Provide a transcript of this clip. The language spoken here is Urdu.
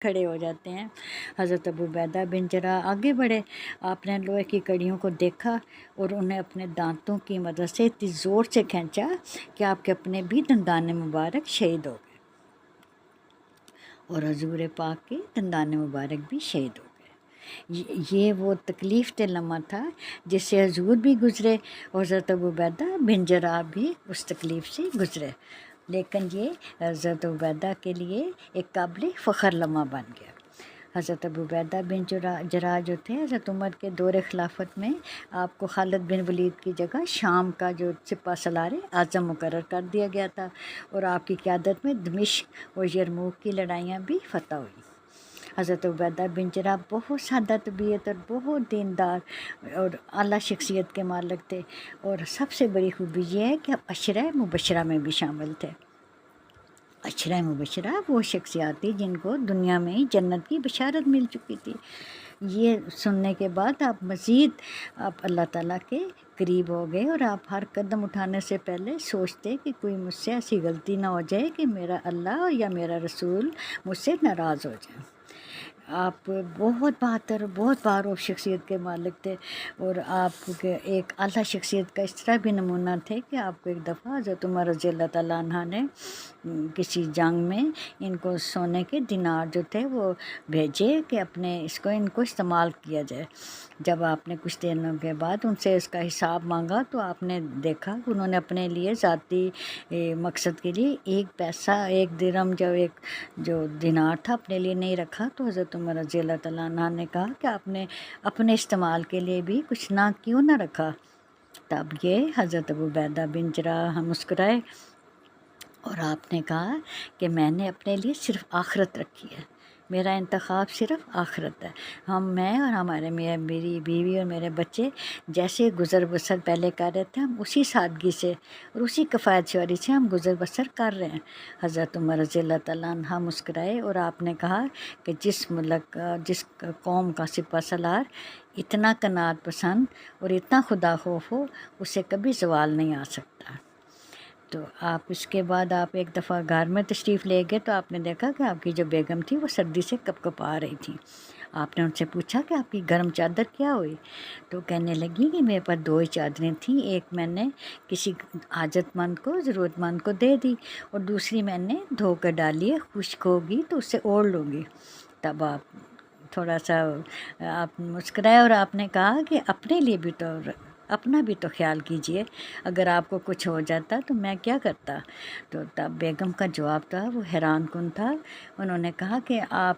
کھڑے ہو جاتے ہیں۔ حضرت ابو عبیدہ بن جراح آگے بڑھے، آپ نے لوہے کی کڑیوں کو دیکھا اور انہیں اپنے دانتوں کی مدد سے اتنی زور سے کھینچا کہ آپ کے اپنے بھی دندان مبارک شہید ہو گئے اور حضور پاک کے دندان مبارک بھی شہید ہو گئے۔ یہ وہ تکلیف دہ لمحہ تھا جس سے حضور بھی گزرے اور حضرت ابو عبیدہ بن جراح بھی اس تکلیف سے گزرے، لیکن یہ حضرت عبیدہ کے لیے ایک قابل فخر لمحہ بن گیا۔ حضرت ابو عبیدہ بن جراح جو تھے، حضرت عمر کے دور خلافت میں آپ کو خالد بن ولید کی جگہ شام کا جو سپہ سالار اعظم مقرر کر دیا گیا تھا، اور آپ کی قیادت میں دمشق اور یرموک کی لڑائیاں بھی فتح ہوئیں۔ حضرت عبیدہ بن جراح بہت سادہ طبیعت اور بہت دیندار اور اعلیٰ شخصیت کے مالک تھے، اور سب سے بڑی خوبی یہ ہے کہ عشرہ مبشرہ میں بھی شامل تھے۔ عشرہ مبشرہ وہ شخصیات تھی جن کو دنیا میں ہی جنت کی بشارت مل چکی تھی۔ یہ سننے کے بعد آپ اللہ تعالیٰ کے قریب ہو گئے، اور آپ ہر قدم اٹھانے سے پہلے سوچتے کہ کوئی مجھ سے ایسی غلطی نہ ہو جائے کہ میرا اللہ یا میرا رسول مجھ سے ناراض ہو جائے۔ آپ بہت بہتر، بہت معروف شخصیت کے مالک تھے، اور آپ کے ایک اعلیٰ شخصیت کا اس طرح بھی نمونہ تھے کہ آپ کو ایک دفعہ حضرت عمر رضی اللہ تعالیٰ عنہ نے کسی جنگ میں ان کو سونے کے دینار جو تھے وہ بھیجے کہ ان کو استعمال کیا جائے۔ جب آپ نے کچھ دنوں کے بعد ان سے اس کا حساب مانگا تو آپ نے دیکھا کہ انہوں نے اپنے لیے ذاتی مقصد کے لیے ایک پیسہ، ایک درہم جو دینار تھا اپنے لیے نہیں رکھا، تو حضرت عمر رضی اللہ تعالیٰ عنہ نے کہا کہ آپ نے اپنے استعمال کے لیے بھی کچھ نہ کیوں نہ رکھا۔ تب یہ حضرت ابو عبیدہ بن جراح مسکرائے اور آپ نے کہا کہ میں نے اپنے لیے صرف آخرت رکھی ہے، میرا انتخاب صرف آخرت ہے۔ میں اور میری بیوی اور میرے بچے جیسے گزر بسر پہلے کر رہے تھے، ہم اسی سادگی سے اور اسی کفایت شعوری سے ہم گزر بسر کر رہے ہیں۔ حضرت عمر رضی اللہ تعالیٰ عنہ مسکرائے اور آپ نے کہا کہ جس قوم کا سپہ سالار اتنا قناعت پسند اور اتنا خدا خوف ہو، اسے کبھی زوال نہیں آ سکتا۔ تو آپ اس کے بعد آپ ایک دفعہ گھر میں تشریف لے گئے تو آپ نے دیکھا کہ آپ کی جو بیگم تھی وہ سردی سے کپ کپ آ رہی تھی۔ آپ نے ان سے پوچھا کہ آپ کی گرم چادر کیا ہوئی؟ تو کہنے لگی کہ میرے پاس 2 ہی چادریں تھیں، ایک میں نے کسی حاجت مند کو، ضرورت مند کو دے دی، اور دوسری میں نے دھو کر ڈالی ہے، خشک ہوگی تو اسے اوڑھ لوں گی۔ تب آپ تھوڑا سا آپ مسکرائے اور آپ نے کہا کہ اپنا بھی تو خیال کیجئے، اگر آپ کو کچھ ہو جاتا تو میں کیا کرتا؟ تو تب بیگم کا جواب تھا وہ حیران کن تھا۔ انہوں نے کہا کہ آپ